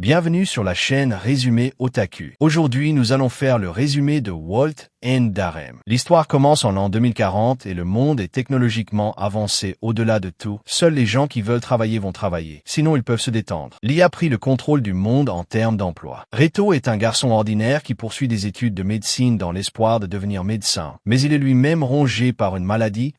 Bienvenue sur la chaîne Résumé Otaku. Aujourd'hui, nous allons faire le résumé de Walt and Darem. L'histoire commence en l'an 2040 et le monde est technologiquement avancé au-delà de tout. Seuls les gens qui veulent travailler vont travailler. Sinon, ils peuvent se détendre. L'IA a pris le contrôle du monde en termes d'emploi. Reto est un garçon ordinaire qui poursuit des études de médecine dans l'espoir de devenir médecin. Mais il est lui-même rongé par une maladie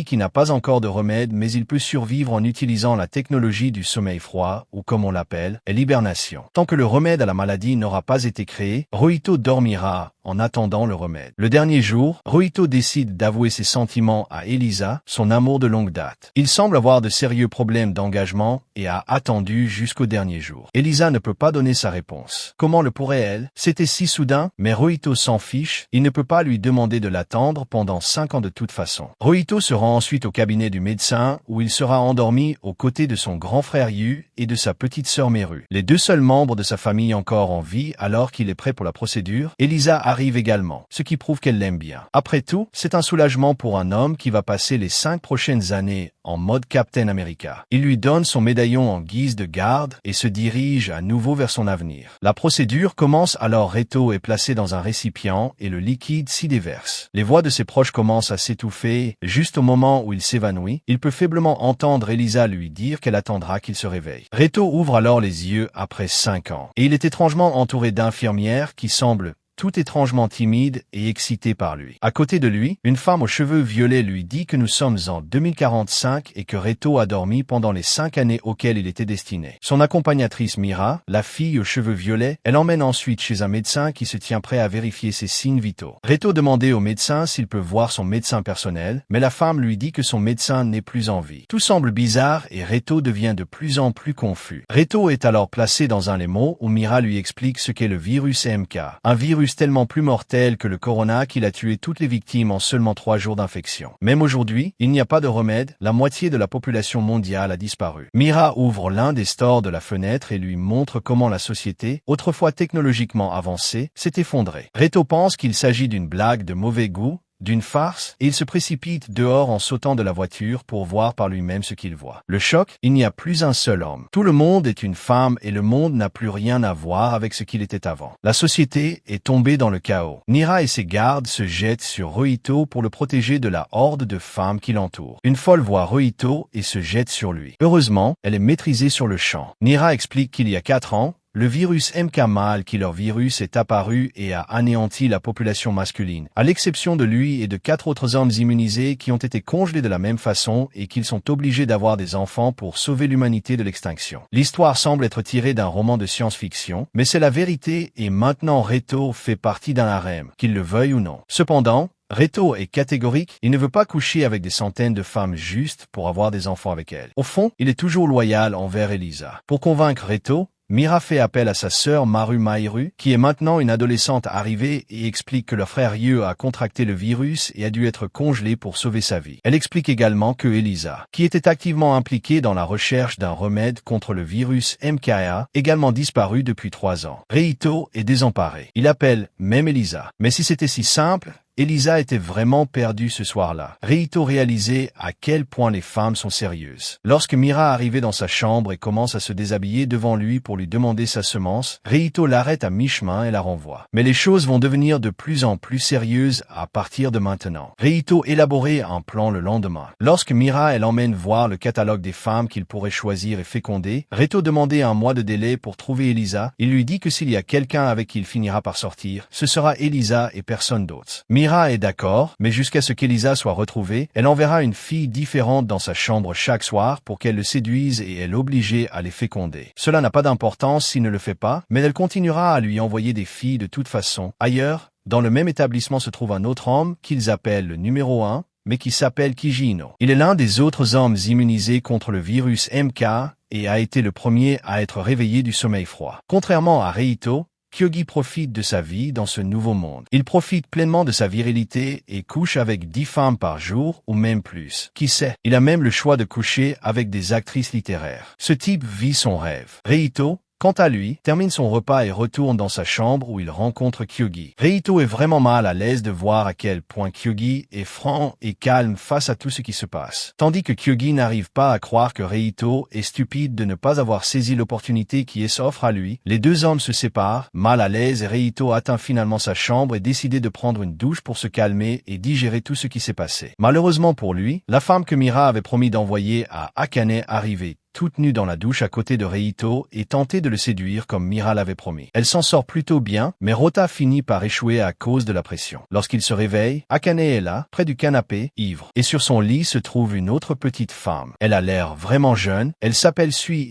qui n'a pas encore de remède, mais il peut survivre en utilisant la technologie du sommeil froid, ou comme on l'appelle, l'hibernation. Tant que le remède à la maladie n'aura pas été créé, Rohito dormira en attendant le remède. Le dernier jour, Rohito décide d'avouer ses sentiments à Elisa, son amour de longue date. Il semble avoir de sérieux problèmes d'engagement et a attendu jusqu'au dernier jour. Elisa ne peut pas donner sa réponse. Comment le pourrait-elle? C'était si soudain, mais Rohito s'en fiche, il ne peut pas lui demander de l'attendre pendant 5 ans de toute façon. Rohito se rend ensuite au cabinet du médecin où il sera endormi aux côtés de son grand frère Yu et de sa petite sœur Meru. Les deux seuls membres de sa famille encore en vie alors qu'il est prêt pour la procédure. Elisa arrive également, ce qui prouve qu'elle l'aime bien. Après tout, c'est un soulagement pour un homme qui va passer les 5 prochaines années en mode Captain America. Il lui donne son médaillon en guise de garde et se dirige à nouveau vers son avenir. La procédure commence alors. Reto est placé dans un récipient et le liquide s'y déverse. Les voix de ses proches commencent à s'étouffer. Juste au moment où il s'évanouit, il peut faiblement entendre Elisa lui dire qu'elle attendra qu'il se réveille. Reto ouvre alors les yeux après 5 ans. Et il est étrangement entouré d'infirmières qui semblent tout étrangement timide et excité par lui. À côté de lui, une femme aux cheveux violets lui dit que nous sommes en 2045 et que Reto a dormi pendant les 5 années auxquelles il était destiné. Son accompagnatrice Mira, la fille aux cheveux violets, elle l'emmène ensuite chez un médecin qui se tient prêt à vérifier ses signes vitaux. Reto demandait au médecin s'il peut voir son médecin personnel, mais la femme lui dit que son médecin n'est plus en vie. Tout semble bizarre et Reto devient de plus en plus confus. Reto est alors placé dans un limo où Mira lui explique ce qu'est le virus MK. Un virus tellement plus mortel que le corona qu'il a tué toutes les victimes en seulement 3 jours d'infection. Même aujourd'hui, il n'y a pas de remède, la moitié de la population mondiale a disparu. Mira ouvre l'un des stores de la fenêtre et lui montre comment la société, autrefois technologiquement avancée, s'est effondrée. Reto pense qu'il s'agit d'une blague de mauvais goût, d'une farce, et il se précipite dehors en sautant de la voiture pour voir par lui-même ce qu'il voit. Le choc, il n'y a plus un seul homme. Tout le monde est une femme et le monde n'a plus rien à voir avec ce qu'il était avant. La société est tombée dans le chaos. Mira et ses gardes se jettent sur Rohito pour le protéger de la horde de femmes qui l'entourent. Une folle voit Rohito et se jette sur lui. Heureusement, elle est maîtrisée sur le champ. Mira explique qu'il y a 4 ans, le virus MK mâle killer virus est apparu et a anéanti la population masculine, à l'exception de lui et de 4 autres hommes immunisés qui ont été congelés de la même façon et qu'ils sont obligés d'avoir des enfants pour sauver l'humanité de l'extinction. L'histoire semble être tirée d'un roman de science-fiction, mais c'est la vérité et maintenant Reto fait partie d'un harem, qu'il le veuille ou non. Cependant, Reto est catégorique, il ne veut pas coucher avec des centaines de femmes juste pour avoir des enfants avec elles. Au fond, il est toujours loyal envers Elisa. Pour convaincre Reto, Mira fait appel à sa sœur Maru Mairu, qui est maintenant une adolescente arrivée et explique que leur frère Yu a contracté le virus et a dû être congelé pour sauver sa vie. Elle explique également que Elisa, qui était activement impliquée dans la recherche d'un remède contre le virus MKA, également disparu depuis 3 ans. Reito est désemparé. Il appelle même Elisa. Mais si c'était si simple, Elisa était vraiment perdue ce soir-là. Reito réalisait à quel point les femmes sont sérieuses. Lorsque Mira arrivait dans sa chambre et commence à se déshabiller devant lui pour lui demander sa semence, Reito l'arrête à mi-chemin et la renvoie. Mais les choses vont devenir de plus en plus sérieuses à partir de maintenant. Reito élaborait un plan le lendemain. Lorsque Mira l'emmène voir le catalogue des femmes qu'il pourrait choisir et féconder, Reito demandait 1 mois de délai pour trouver Elisa. Il lui dit que s'il y a quelqu'un avec qui il finira par sortir, ce sera Elisa et personne d'autre. Mira est d'accord, mais jusqu'à ce qu'Elisa soit retrouvée, elle enverra une fille différente dans sa chambre chaque soir pour qu'elle le séduise et elle l'obliger à les féconder. Cela n'a pas d'importance s'il ne le fait pas, mais elle continuera à lui envoyer des filles de toute façon. Ailleurs, dans le même établissement se trouve un autre homme qu'ils appellent le numéro 1, mais qui s'appelle Kijino. Il est l'un des autres hommes immunisés contre le virus MK et a été le premier à être réveillé du sommeil froid. Contrairement à Reito, Kyogi profite de sa vie dans ce nouveau monde. Il profite pleinement de sa virilité et couche avec 10 femmes par jour ou même plus. Qui sait, il a même le choix de coucher avec des actrices littéraires. Ce type vit son rêve. Reito, quant à lui, termine son repas et retourne dans sa chambre où il rencontre Kyogi. Reito est vraiment mal à l'aise de voir à quel point Kyogi est franc et calme face à tout ce qui se passe. Tandis que Kyogi n'arrive pas à croire que Reito est stupide de ne pas avoir saisi l'opportunité qui s'offre à lui, les deux hommes se séparent, mal à l'aise, et Reito atteint finalement sa chambre et décide de prendre une douche pour se calmer et digérer tout ce qui s'est passé. Malheureusement pour lui, la femme que Mira avait promis d'envoyer à Akane arrivait toute nue dans la douche à côté de Reito et tentait de le séduire comme Mira l'avait promis. Elle s'en sort plutôt bien, mais Rota finit par échouer à cause de la pression. Lorsqu'il se réveille, Akane est là, près du canapé, ivre. Et sur son lit se trouve une autre petite femme. Elle a l'air vraiment jeune, elle s'appelle Sui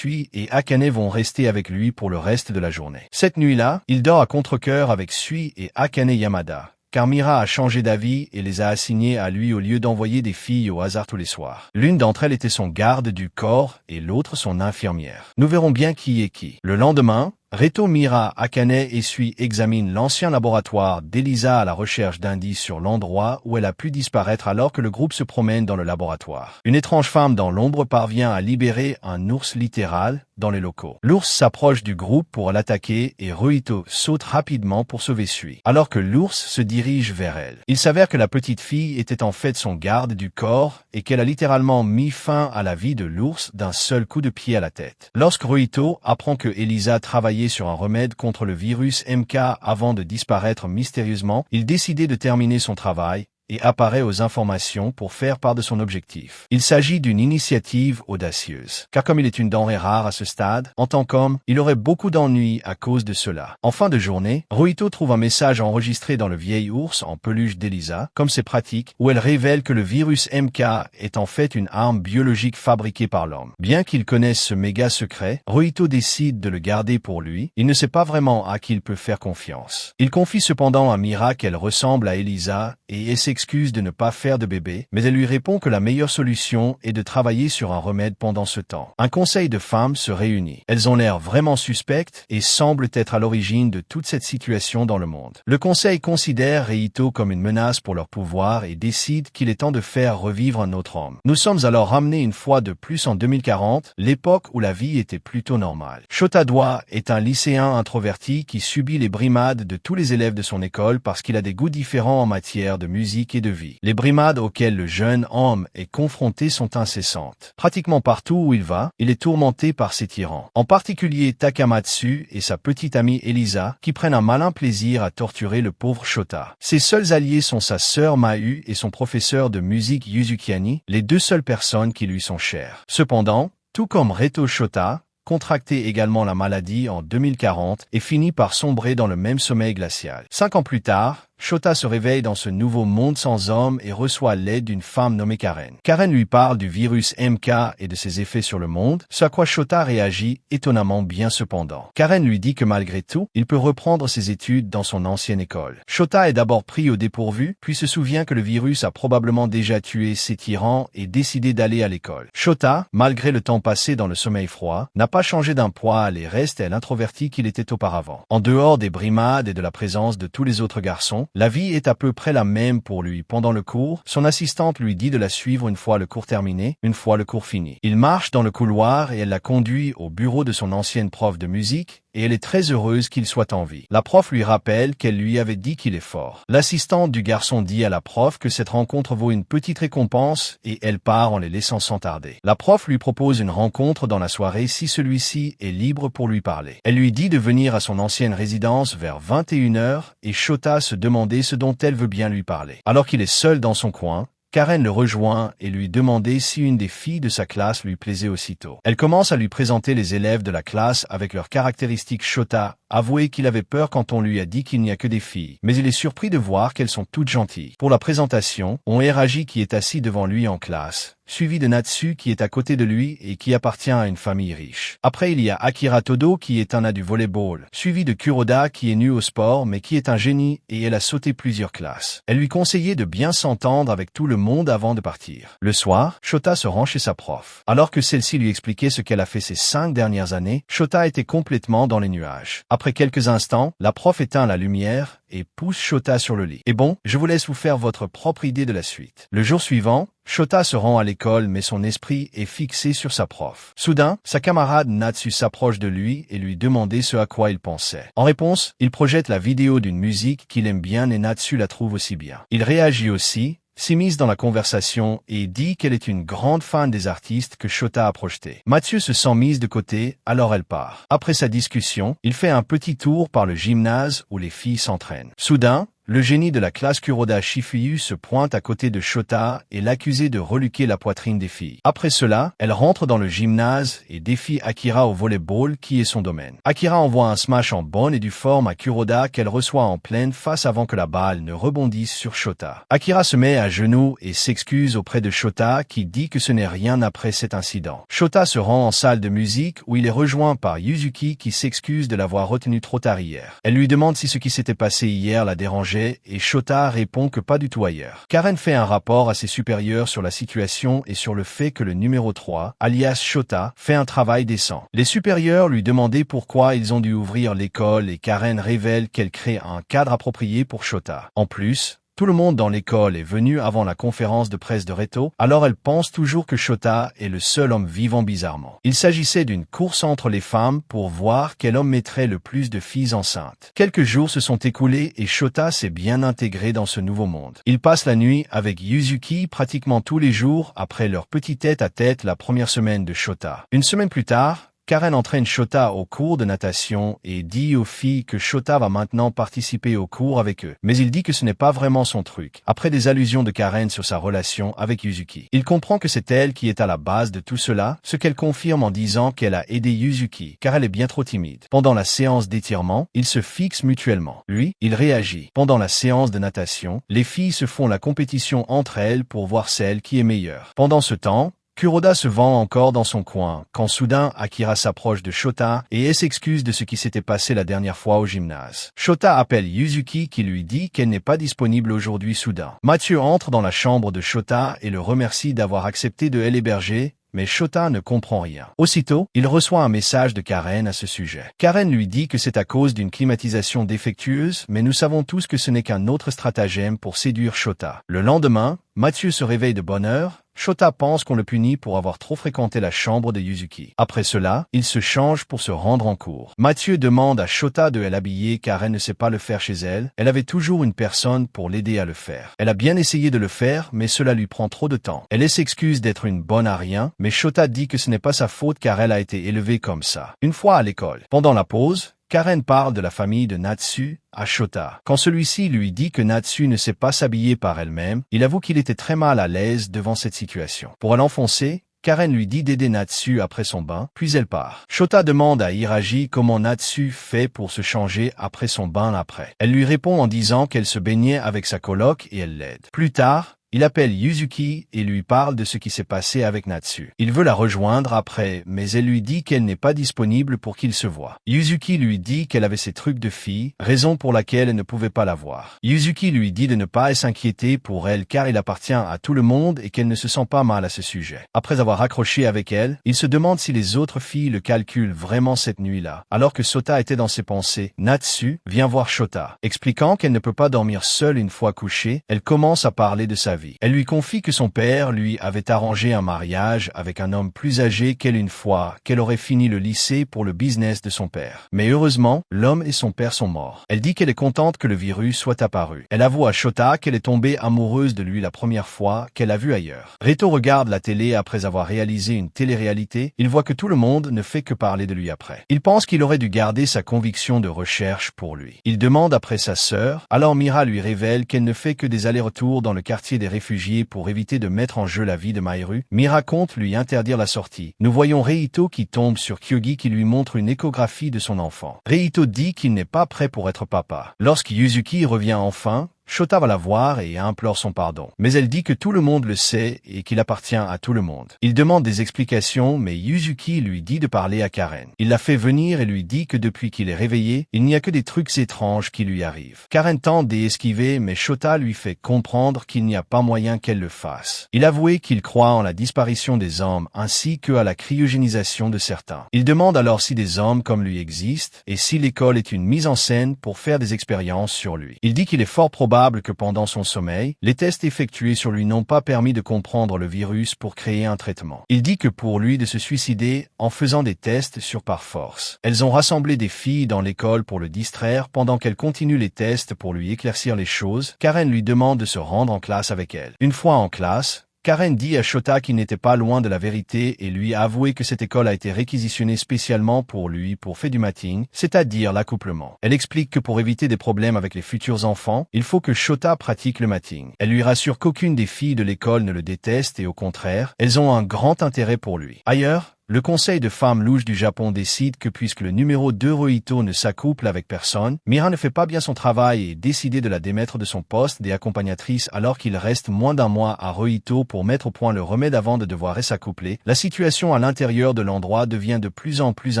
et Akane vont rester avec lui pour le reste de la journée. Cette nuit-là, il dort à contre-cœur avec Sui et Akane Yamada, car Mira a changé d'avis et les a assignés à lui au lieu d'envoyer des filles au hasard tous les soirs. L'une d'entre elles était son garde du corps et l'autre son infirmière. Nous verrons bien qui est qui. Le lendemain, Reito, Mira, Akane et Sui examinent l'ancien laboratoire d'Elisa à la recherche d'indices sur l'endroit où elle a pu disparaître alors que le groupe se promène dans le laboratoire. Une étrange femme dans l'ombre parvient à libérer un ours littéral dans les locaux. L'ours s'approche du groupe pour l'attaquer et Reito saute rapidement pour sauver Sui, alors que l'ours se dirige vers elle. Il s'avère que la petite fille était en fait son garde du corps et qu'elle a littéralement mis fin à la vie de l'ours d'un seul coup de pied à la tête. Lorsque Reito apprend que Elisa travaillait sur un remède contre le virus MK avant de disparaître mystérieusement, il décidait de terminer son travail et apparaît aux informations pour faire part de son objectif. Il s'agit d'une initiative audacieuse, car comme il est une denrée rare à ce stade, en tant qu'homme, il aurait beaucoup d'ennuis à cause de cela. En fin de journée, Reito trouve un message enregistré dans le vieil ours en peluche d'Elisa, comme c'est pratique, où elle révèle que le virus MK est en fait une arme biologique fabriquée par l'homme. Bien qu'il connaisse ce méga secret, Reito décide de le garder pour lui. Il ne sait pas vraiment à qui il peut faire confiance. Il confie cependant à Mira qu'elle ressemble à Elisa et s'excuse de ne pas faire de bébé, mais elle lui répond que la meilleure solution est de travailler sur un remède pendant ce temps. Un conseil de femmes se réunit. Elles ont l'air vraiment suspectes et semblent être à l'origine de toute cette situation dans le monde. Le conseil considère Reito comme une menace pour leur pouvoir et décide qu'il est temps de faire revivre un autre homme. Nous sommes alors ramenés une fois de plus en 2040, l'époque où la vie était plutôt normale. Shotadwa est un lycéen introverti qui subit les brimades de tous les élèves de son école parce qu'il a des goûts différents en matière de musique et de vie. Les brimades auxquelles le jeune homme est confronté sont incessantes. Pratiquement partout où il va, il est tourmenté par ses tyrans. En particulier Takamatsu et sa petite amie Elisa, qui prennent un malin plaisir à torturer le pauvre Shota. Ses seuls alliés sont sa sœur Mahu et son professeur de musique Yuzukiani, les deux seules personnes qui lui sont chères. Cependant, tout comme Reito, Shota contracté également la maladie en 2040 et finit par sombrer dans le même sommeil glacial. 5 ans plus tard, Shota se réveille dans ce nouveau monde sans homme et reçoit l'aide d'une femme nommée Karen. Karen lui parle du virus MK et de ses effets sur le monde, ce à quoi Shota réagit étonnamment bien cependant. Karen lui dit que malgré tout, il peut reprendre ses études dans son ancienne école. Shota est d'abord pris au dépourvu, puis se souvient que le virus a probablement déjà tué ses tyrans et décidé d'aller à l'école. Shota, malgré le temps passé dans le sommeil froid, n'a pas changé d'un poil et reste l'introverti qu'il était auparavant. En dehors des brimades et de la présence de tous les autres garçons, la vie est à peu près la même pour lui. Pendant le cours, son assistante lui dit de la suivre une fois le cours terminé, une fois le cours fini. Il marche dans le couloir et elle la conduit au bureau de son ancienne prof de musique, et elle est très heureuse qu'il soit en vie. La prof lui rappelle qu'elle lui avait dit qu'il est fort. L'assistante du garçon dit à la prof que cette rencontre vaut une petite récompense et elle part en les laissant sans tarder. La prof lui propose une rencontre dans la soirée si celui-ci est libre pour lui parler. Elle lui dit de venir à son ancienne résidence vers 21h et Shota se demandait ce dont elle veut bien lui parler. Alors qu'il est seul dans son coin, Karen le rejoint et lui demandait si une des filles de sa classe lui plaisait aussitôt. Elle commence à lui présenter les élèves de la classe avec leurs caractéristiques. Shota avouait qu'il avait peur quand on lui a dit qu'il n'y a que des filles, mais il est surpris de voir qu'elles sont toutes gentilles. Pour la présentation, on Eraji qui est assis devant lui en classe, suivi de Natsu qui est à côté de lui et qui appartient à une famille riche. Après, il y a Akira Todo qui est un du volleyball, suivi de Kuroda qui est nu au sport mais qui est un génie et elle a sauté plusieurs classes. Elle lui conseillait de bien s'entendre avec tout le monde avant de partir. Le soir, Shota se rend chez sa prof. Alors que celle-ci lui expliquait ce qu'elle a fait ces 5 dernières années, Shota était complètement dans les nuages. Après quelques instants, la prof éteint la lumière et pousse Shota sur le lit. Et bon, je vous laisse vous faire votre propre idée de la suite. Le jour suivant, Shota se rend à l'école mais son esprit est fixé sur sa prof. Soudain, sa camarade Natsu s'approche de lui et lui demande ce à quoi il pensait. En réponse, il projette la vidéo d'une musique qu'il aime bien et Natsu la trouve aussi bien. Il réagit aussi, s'immisce dans la conversation et dit qu'elle est une grande fan des artistes que Shota a projetés. Mathieu se sent mise de côté, alors elle part. Après sa discussion, il fait un petit tour par le gymnase où les filles s'entraînent. Soudain, le génie de la classe Kuroda Shifuyu se pointe à côté de Shota et l'accuse de reluquer la poitrine des filles. Après cela, elle rentre dans le gymnase et défie Akira au volleyball qui est son domaine. Akira envoie un smash en bonne et due forme à Kuroda qu'elle reçoit en pleine face avant que la balle ne rebondisse sur Shota. Akira se met à genoux et s'excuse auprès de Shota qui dit que ce n'est rien après cet incident. Shota se rend en salle de musique où il est rejoint par Yuzuki qui s'excuse de l'avoir retenu trop tard hier. Elle lui demande si ce qui s'était passé hier la dérangeait et Shota répond que pas du tout ailleurs. Karen fait un rapport à ses supérieurs sur la situation et sur le fait que le numéro 3, alias Shota, fait un travail décent. Les supérieurs lui demandaient pourquoi ils ont dû ouvrir l'école et Karen révèle qu'elle crée un cadre approprié pour Shota. En plus, tout le monde dans l'école est venu avant la conférence de presse de Reto, alors elle pense toujours que Shota est le seul homme vivant bizarrement. Il s'agissait d'une course entre les femmes pour voir quel homme mettrait le plus de filles enceintes. Quelques jours se sont écoulés et Shota s'est bien intégré dans ce nouveau monde. Il passe la nuit avec Yuzuki pratiquement tous les jours après leur petit tête-à-tête la première semaine de Shota. Une semaine plus tard, Karen entraîne Shota au cours de natation et dit aux filles que Shota va maintenant participer au cours avec eux. Mais il dit que ce n'est pas vraiment son truc. Après des allusions de Karen sur sa relation avec Yuzuki, il comprend que c'est elle qui est à la base de tout cela, ce qu'elle confirme en disant qu'elle a aidé Yuzuki, car elle est bien trop timide. Pendant la séance d'étirement, ils se fixent mutuellement. Lui, il réagit. Pendant la séance de natation, les filles se font la compétition entre elles pour voir celle qui est meilleure. Pendant ce temps, Kuroda se vend encore dans son coin, quand soudain Akira s'approche de Shota et elle s'excuse de ce qui s'était passé la dernière fois au gymnase. Shota appelle Yuzuki qui lui dit qu'elle n'est pas disponible aujourd'hui soudain. Mathieu entre dans la chambre de Shota et le remercie d'avoir accepté de l'héberger, mais Shota ne comprend rien. Aussitôt, il reçoit un message de Karen à ce sujet. Karen lui dit que c'est à cause d'une climatisation défectueuse, mais nous savons tous que ce n'est qu'un autre stratagème pour séduire Shota. Le lendemain, Mathieu se réveille de bonne heure. Shota pense qu'on le punit pour avoir trop fréquenté la chambre de Yuzuki. Après cela, il se change pour se rendre en cours. Mathieu demande à Shota de l'habiller car elle ne sait pas le faire chez elle. Elle avait toujours une personne pour l'aider à le faire. Elle a bien essayé de le faire, mais cela lui prend trop de temps. Elle s'excuse d'être une bonne à rien, mais Shota dit que ce n'est pas sa faute car elle a été élevée comme ça. Une fois à l'école, pendant la pause, Karen parle de la famille de Natsu à Shota. Quand celui-ci lui dit que Natsu ne sait pas s'habiller par elle-même, il avoue qu'il était très mal à l'aise devant cette situation. Pour l'enfoncer, Karen lui dit d'aider Natsu après son bain, puis elle part. Shota demande à Hiraji comment Natsu fait pour se changer après son bain après. Elle lui répond en disant qu'elle se baignait avec sa coloc et elle l'aide. Plus tard, il appelle Yuzuki et lui parle de ce qui s'est passé avec Natsu. Il veut la rejoindre après, mais elle lui dit qu'elle n'est pas disponible pour qu'il se voie. Yuzuki lui dit qu'elle avait ses trucs de fille, raison pour laquelle elle ne pouvait pas la voir. Yuzuki lui dit de ne pas s'inquiéter pour elle car il appartient à tout le monde et qu'elle ne se sent pas mal à ce sujet. Après avoir raccroché avec elle, il se demande si les autres filles le calculent vraiment cette nuit-là. Alors que Shota était dans ses pensées, Natsu vient voir Shota. Expliquant qu'elle ne peut pas dormir seule une fois couchée, elle commence à parler de sa vie. Elle lui confie que son père lui avait arrangé un mariage avec un homme plus âgé qu'elle une fois qu'elle aurait fini le lycée pour le business de son père. Mais heureusement, l'homme et son père sont morts. Elle dit qu'elle est contente que le virus soit apparu. Elle avoue à Shota qu'elle est tombée amoureuse de lui la première fois qu'elle a vu ailleurs. Reto regarde la télé après avoir réalisé une télé-réalité. Il voit que tout le monde ne fait que parler de lui après. Il pense qu'il aurait dû garder sa conviction de recherche pour lui. Il demande après sa sœur, alors Mira lui révèle qu'elle ne fait que des allers-retours dans le quartier des réfugiés pour éviter de mettre en jeu la vie de Maïru. Mira compte lui interdire la sortie. Nous voyons Reito qui tombe sur Kyogi qui lui montre une échographie de son enfant. Reito dit qu'il n'est pas prêt pour être papa. Lorsque Yuzuki revient enfin, Shota va la voir et implore son pardon. Mais elle dit que tout le monde le sait et qu'il appartient à tout le monde. Il demande des explications, mais Yuzuki lui dit de parler à Karen. Il la fait venir et lui dit que depuis qu'il est réveillé, il n'y a que des trucs étranges qui lui arrivent. Karen tente d'esquiver, mais Shota lui fait comprendre qu'il n'y a pas moyen qu'elle le fasse. Il avouait qu'il croit en la disparition des hommes ainsi que à la cryogénisation de certains. Il demande alors si des hommes comme lui existent et si l'école est une mise en scène pour faire des expériences sur lui. Il dit qu'il est fort probable que pendant son sommeil, les tests effectués sur lui n'ont pas permis de comprendre le virus pour créer un traitement. Il dit que pour lui de se suicider en faisant des tests sur par force. Elles ont rassemblé des filles dans l'école pour le distraire pendant qu'elle continue les tests pour lui éclaircir les choses. Karen lui demande de se rendre en classe avec elle. Une fois en classe, Karen dit à Shota qu'il n'était pas loin de la vérité et lui a avoué que cette école a été réquisitionnée spécialement pour lui pour faire du mating, c'est-à-dire l'accouplement. Elle explique que pour éviter des problèmes avec les futurs enfants, il faut que Shota pratique le mating. Elle lui rassure qu'aucune des filles de l'école ne le déteste et au contraire, elles ont un grand intérêt pour lui. Ailleurs, le conseil de femmes louches du Japon décide que puisque le numéro 2 Rohito ne s'accouple avec personne, Mira ne fait pas bien son travail et est décidé de la démettre de son poste d'accompagnatrice alors qu'il reste moins d'un mois à Rohito pour mettre au point le remède avant de devoir s'accoupler. La situation à l'intérieur de l'endroit devient de plus en plus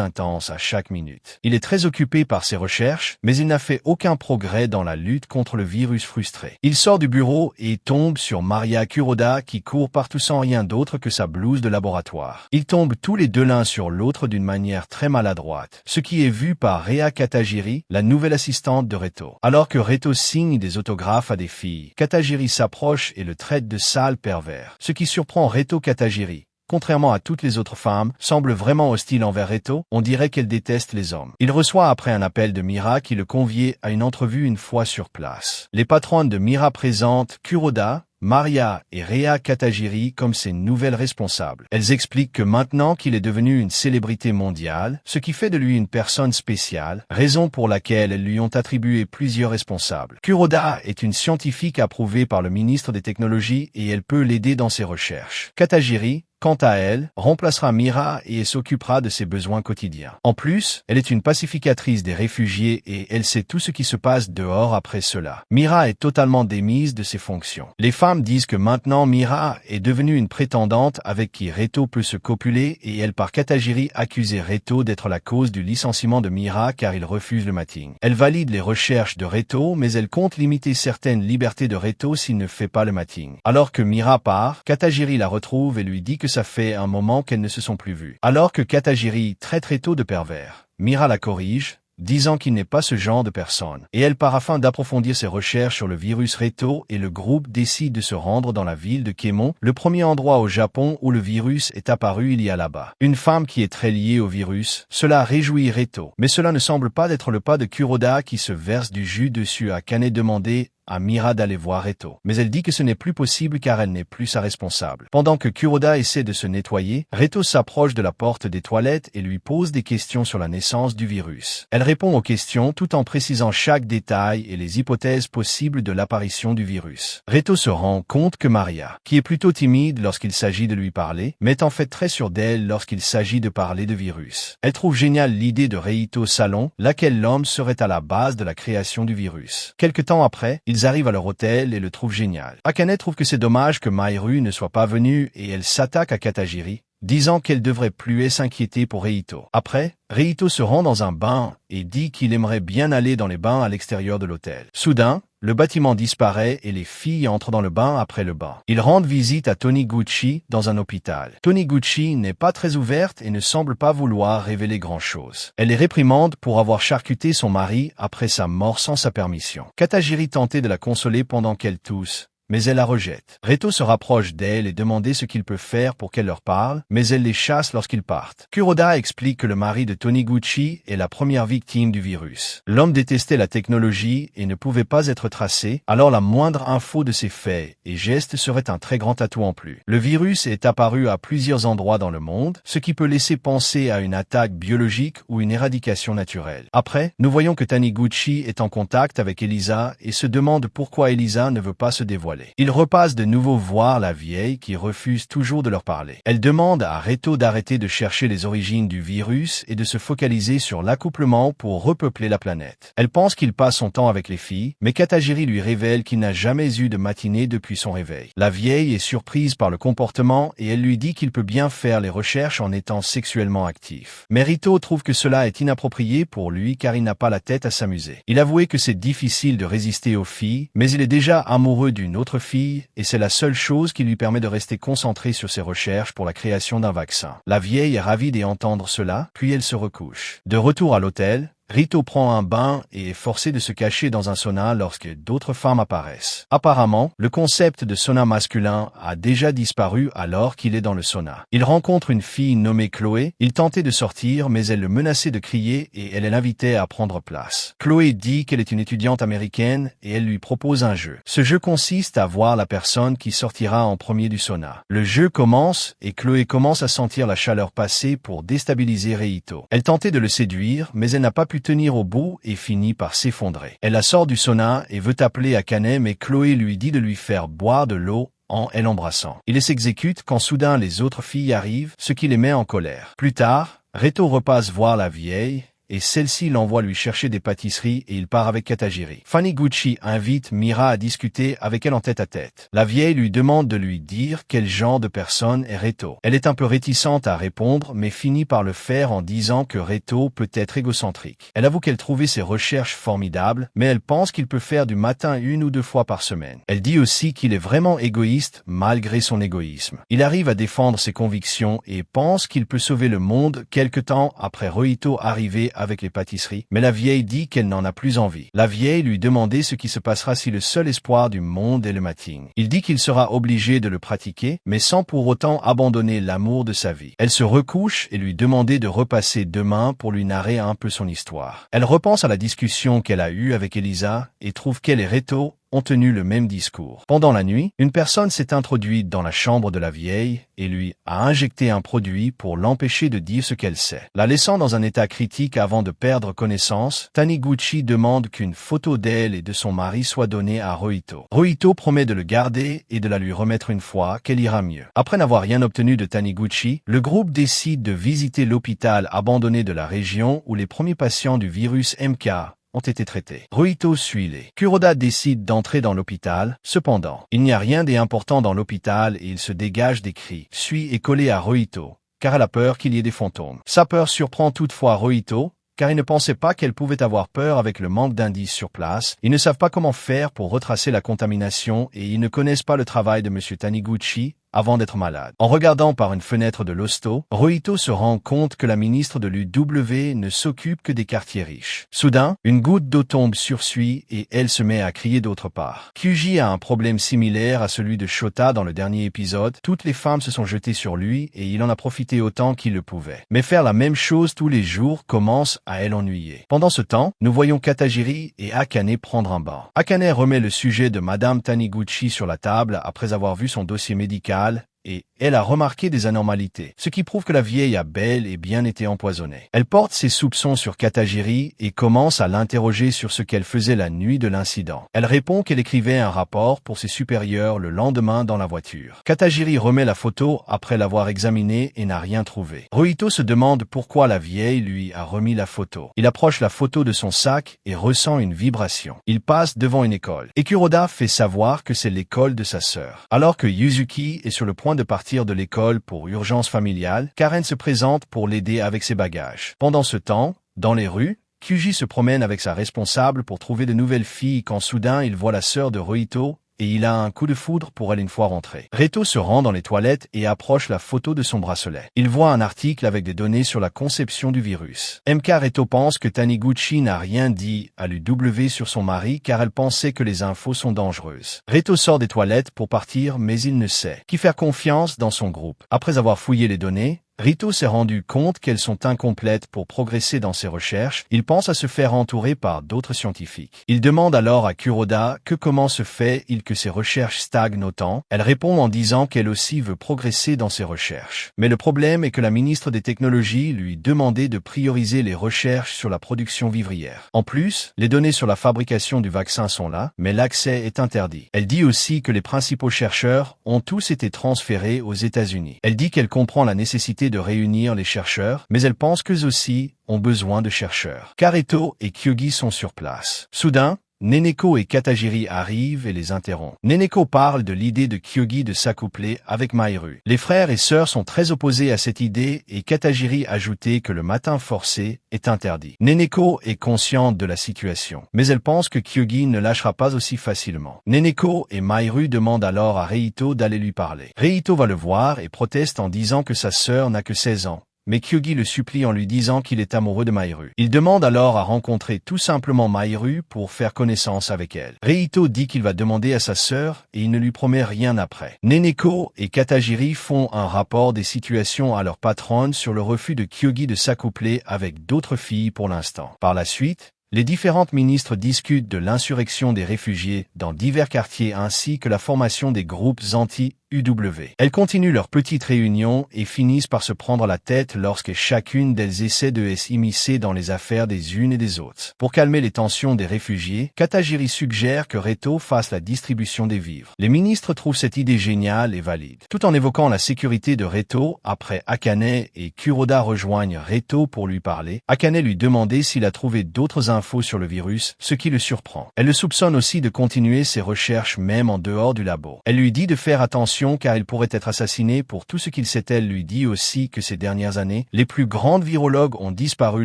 intense à chaque minute. Il est très occupé par ses recherches, mais il n'a fait aucun progrès dans la lutte contre le virus frustré. Il sort du bureau et tombe sur Maria Kuroda qui court partout sans rien d'autre que sa blouse de laboratoire. Ils tombent tous les deux l'un sur l'autre d'une manière très maladroite, ce qui est vu par Rea Katagiri, la nouvelle assistante de Reto. Alors que Reto signe des autographes à des filles, Katagiri s'approche et le traite de sale pervers. Ce qui surprend Reto Katagiri, contrairement à toutes les autres femmes, semble vraiment hostile envers Reto, on dirait qu'elle déteste les hommes. Il reçoit après un appel de Mira qui le conviait à une entrevue une fois sur place. Les patronnes de Mira présentent Kuroda, Maria et Rea Katagiri comme ses nouvelles responsables. Elles expliquent que maintenant qu'il est devenu une célébrité mondiale, ce qui fait de lui une personne spéciale, raison pour laquelle elles lui ont attribué plusieurs responsables. Kuroda est une scientifique approuvée par le ministre des Technologies et elle peut l'aider dans ses recherches. Katagiri, quant à elle, remplacera Mira et s'occupera de ses besoins quotidiens. En plus, elle est une pacificatrice des réfugiés et elle sait tout ce qui se passe dehors après cela. Mira est totalement démise de ses fonctions. Les femmes disent que maintenant Mira est devenue une prétendante avec qui Reto peut se copuler et elle par Katagiri accuser Reto d'être la cause du licenciement de Mira car il refuse le mating. Elle valide les recherches de Reto mais elle compte limiter certaines libertés de Reto s'il ne fait pas le mating. Alors que Mira part, Katagiri la retrouve et lui dit que ça fait un moment qu'elles ne se sont plus vues. Alors que Katagiri traite Reto de pervers, Mira la corrige, disant qu'il n'est pas ce genre de personne. Et elle part afin d'approfondir ses recherches sur le virus Reto et le groupe décide de se rendre dans la ville de Kemon, le premier endroit au Japon où le virus est apparu il y a là-bas. Une femme qui est très liée au virus, cela réjouit Reto. Mais cela ne semble pas être le pas de Kuroda qui se verse du jus dessus à Kane demander à Mira d'aller voir Reto. Mais elle dit que ce n'est plus possible car elle n'est plus sa responsable. Pendant que Kuroda essaie de se nettoyer, Reto s'approche de la porte des toilettes et lui pose des questions sur la naissance du virus. Elle répond aux questions tout en précisant chaque détail et les hypothèses possibles de l'apparition du virus. Reto se rend compte que Maria, qui est plutôt timide lorsqu'il s'agit de lui parler, mais en fait très sûre d'elle lorsqu'il s'agit de parler de virus. Elle trouve géniale l'idée de Reito Salon, laquelle l'homme serait à la base de la création du virus. Quelque temps après, ils arrivent à leur hôtel et le trouvent génial. Akane trouve que c'est dommage que Mahiru ne soit pas venue et elle s'attaque à Katagiri, disant qu'elle devrait plus s'inquiéter pour Reito. Après, Reito se rend dans un bain et dit qu'il aimerait bien aller dans les bains à l'extérieur de l'hôtel. Soudain, le bâtiment disparaît et les filles entrent dans le bain après le bain. Ils rendent visite à Taniguchi dans un hôpital. Taniguchi n'est pas très ouverte et ne semble pas vouloir révéler grand-chose. Elle les réprimande pour avoir charcuté son mari après sa mort sans sa permission. Katagiri tentait de la consoler pendant qu'elle tousse, mais elle la rejette. Reto se rapproche d'elle et demande ce qu'il peut faire pour qu'elle leur parle, mais elle les chasse lorsqu'ils partent. Kuroda explique que le mari de Taniguchi est la première victime du virus. L'homme détestait la technologie et ne pouvait pas être tracé, alors la moindre info de ses faits et gestes serait un très grand atout en plus. Le virus est apparu à plusieurs endroits dans le monde, ce qui peut laisser penser à une attaque biologique ou une éradication naturelle. Après, nous voyons que Taniguchi est en contact avec Elisa et se demande pourquoi Elisa ne veut pas se dévoiler. installé. Ils repassent de nouveau voir la vieille qui refuse toujours de leur parler. Elle demande à Reto d'arrêter de chercher les origines du virus et de se focaliser sur l'accouplement pour repeupler la planète. Elle pense qu'il passe son temps avec les filles, mais Katagiri lui révèle qu'il n'a jamais eu de matinée depuis son réveil. La vieille est surprise par le comportement et elle lui dit qu'il peut bien faire les recherches en étant sexuellement actif. Mais Rito trouve que cela est inapproprié pour lui car il n'a pas la tête à s'amuser. Il avouait que c'est difficile de résister aux filles, mais il est déjà amoureux d'une autre fille et c'est la seule chose qui lui permet de rester concentré sur ses recherches pour la création d'un vaccin. La vieille est ravie d'entendre cela, puis elle se recouche. De retour à l'hôtel, Rito prend un bain et est forcé de se cacher dans un sauna lorsque d'autres femmes apparaissent. Apparemment, le concept de sauna masculin a déjà disparu alors qu'il est dans le sauna. Il rencontre une fille nommée Chloé, il tentait de sortir mais elle le menaçait de crier et elle l'invitait à prendre place. Chloé dit qu'elle est une étudiante américaine et elle lui propose un jeu. Ce jeu consiste à voir la personne qui sortira en premier du sauna. Le jeu commence et Chloé commence à sentir la chaleur passer pour déstabiliser Rito. Elle tentait de le séduire mais elle n'a pas pu tenir au bout et finit par s'effondrer. Elle la sort du sauna et veut appeler Akane mais Chloé lui dit de lui faire boire de l'eau en l'embrassant. Il s'exécute quand soudain les autres filles arrivent, ce qui les met en colère. Plus tard, Reto repasse voir la vieille et celle-ci l'envoie lui chercher des pâtisseries et il part avec Katagiri. Taniguchi invite Mira à discuter avec elle en tête-à-tête. La vieille lui demande de lui dire quel genre de personne est Reto. Elle est un peu réticente à répondre, mais finit par le faire en disant que Reto peut être égocentrique. Elle avoue qu'elle trouvait ses recherches formidables, mais elle pense qu'il peut faire du matin 1 ou 2 fois par semaine. Elle dit aussi qu'il est vraiment égoïste malgré son égoïsme. Il arrive à défendre ses convictions et pense qu'il peut sauver le monde quelque temps après Rohito arriver avec les pâtisseries, mais la vieille dit qu'elle n'en a plus envie. La vieille lui demandait ce qui se passera si le seul espoir du monde est le mating. Il dit qu'il sera obligé de le pratiquer, mais sans pour autant abandonner l'amour de sa vie. Elle se recouche et lui demandait de repasser demain pour lui narrer un peu son histoire. Elle repense à la discussion qu'elle a eue avec Elisa et trouve qu'elle et Reto ont tenu le même discours. Pendant la nuit, une personne s'est introduite dans la chambre de la vieille et lui a injecté un produit pour l'empêcher de dire ce qu'elle sait. La laissant dans un état critique avant de perdre connaissance, Taniguchi demande qu'une photo d'elle et de son mari soit donnée à Rohito. Rohito promet de le garder et de la lui remettre une fois qu'elle ira mieux. Après n'avoir rien obtenu de Taniguchi, le groupe décide de visiter l'hôpital abandonné de la région où les premiers patients du virus MK ont été traités. Rohito suit les. Kuroda décide d'entrer dans l'hôpital. Cependant, il n'y a rien d'important dans l'hôpital et il se dégage des cris. Suit est collé à Rohito, car elle a peur qu'il y ait des fantômes. Sa peur surprend toutefois Rohito, car ils ne pensaient pas qu'elle pouvait avoir peur avec le manque d'indices sur place. Ils ne savent pas comment faire pour retracer la contamination et ils ne connaissent pas le travail de M. Taniguchi avant d'être malade. En regardant par une fenêtre de l'hosto, Rohito se rend compte que la ministre de l'UW ne s'occupe que des quartiers riches. Soudain, une goutte d'eau tombe sur lui et elle se met à crier d'autre part. Kyuji a un problème similaire à celui de Shota dans le dernier épisode. Toutes les femmes se sont jetées sur lui et il en a profité autant qu'il le pouvait. Mais faire la même chose tous les jours commence à l'ennuyer. Pendant ce temps, nous voyons Katagiri et Akane prendre un bain. Akane remet le sujet de Madame Taniguchi sur la table après avoir vu son dossier médical et elle a remarqué des anormalités, ce qui prouve que la vieille a bel et bien été empoisonnée. Elle porte ses soupçons sur Katagiri et commence à l'interroger sur ce qu'elle faisait la nuit de l'incident. Elle répond qu'elle écrivait un rapport pour ses supérieurs le lendemain dans la voiture. Katagiri remet la photo après l'avoir examinée et n'a rien trouvé. Rohito se demande pourquoi la vieille lui a remis la photo. Il approche la photo de son sac et ressent une vibration. Il passe devant une école. Et Kuroda fait savoir que c'est l'école de sa sœur. Alors que Yuzuki est sur le point de partir de l'école pour urgence familiale, Karen se présente pour l'aider avec ses bagages. Pendant ce temps, dans les rues, Kyuji se promène avec sa responsable pour trouver de nouvelles filles quand soudain il voit la sœur de Rohito et il a un coup de foudre pour elle une fois rentrée. Reto se rend dans les toilettes et approche la photo de son bracelet. Il voit un article avec des données sur la conception du virus. MK Reto pense que Taniguchi n'a rien dit à l'UW sur son mari car elle pensait que les infos sont dangereuses. Reto sort des toilettes pour partir mais il ne sait qui faire confiance dans son groupe. Après avoir fouillé les données, Rito s'est rendu compte qu'elles sont incomplètes pour progresser dans ses recherches. Il pense à se faire entourer par d'autres scientifiques. Il demande alors à Kuroda comment se fait-il que ses recherches stagnent autant. Elle répond en disant qu'elle aussi veut progresser dans ses recherches. Mais le problème est que la ministre des Technologies lui demandait de prioriser les recherches sur la production vivrière. En plus, les données sur la fabrication du vaccin sont là, mais l'accès est interdit. Elle dit aussi que les principaux chercheurs ont tous été transférés aux États-Unis. Elle dit qu'elle comprend la nécessité de réunir les chercheurs, mais elle pense qu'eux aussi ont besoin de chercheurs. Kareto et Kyogi sont sur place. Soudain, Neneko et Katajiri arrivent et les interrompent. Neneko parle de l'idée de Kyogi de s'accoupler avec Mahiru. Les frères et sœurs sont très opposés à cette idée et Katajiri ajoutait que le matin forcé est interdit. Neneko est consciente de la situation, mais elle pense que Kyogi ne lâchera pas aussi facilement. Neneko et Mahiru demandent alors à Reito d'aller lui parler. Reito va le voir et proteste en disant que sa sœur n'a que 16 ans. Mais Kyogi le supplie en lui disant qu'il est amoureux de Mahiru. Il demande alors à rencontrer tout simplement Mahiru pour faire connaissance avec elle. Reito dit qu'il va demander à sa sœur et il ne lui promet rien après. Neneko et Katajiri font un rapport des situations à leur patronne sur le refus de Kyogi de s'accoupler avec d'autres filles pour l'instant. Par la suite, les différentes ministres discutent de l'insurrection des réfugiés dans divers quartiers ainsi que la formation des groupes anti-UW. Elles continuent leur petite réunion et finissent par se prendre la tête lorsque chacune d'elles essaie de s'immiscer dans les affaires des unes et des autres. Pour calmer les tensions des réfugiés, Katajiri suggère que Reito fasse la distribution des vivres. Les ministres trouvent cette idée géniale et valide. Tout en évoquant la sécurité de Reito, après Akane et Kuroda rejoignent Reito pour lui parler. Akane lui demandait s'il a trouvé d'autres infos sur le virus, ce qui le surprend. Elle le soupçonne aussi de continuer ses recherches même en dehors du labo. Elle lui dit de faire attention car il pourrait être assassiné pour tout ce qu'il sait. Elle lui dit aussi que ces dernières années, les plus grandes virologues ont disparu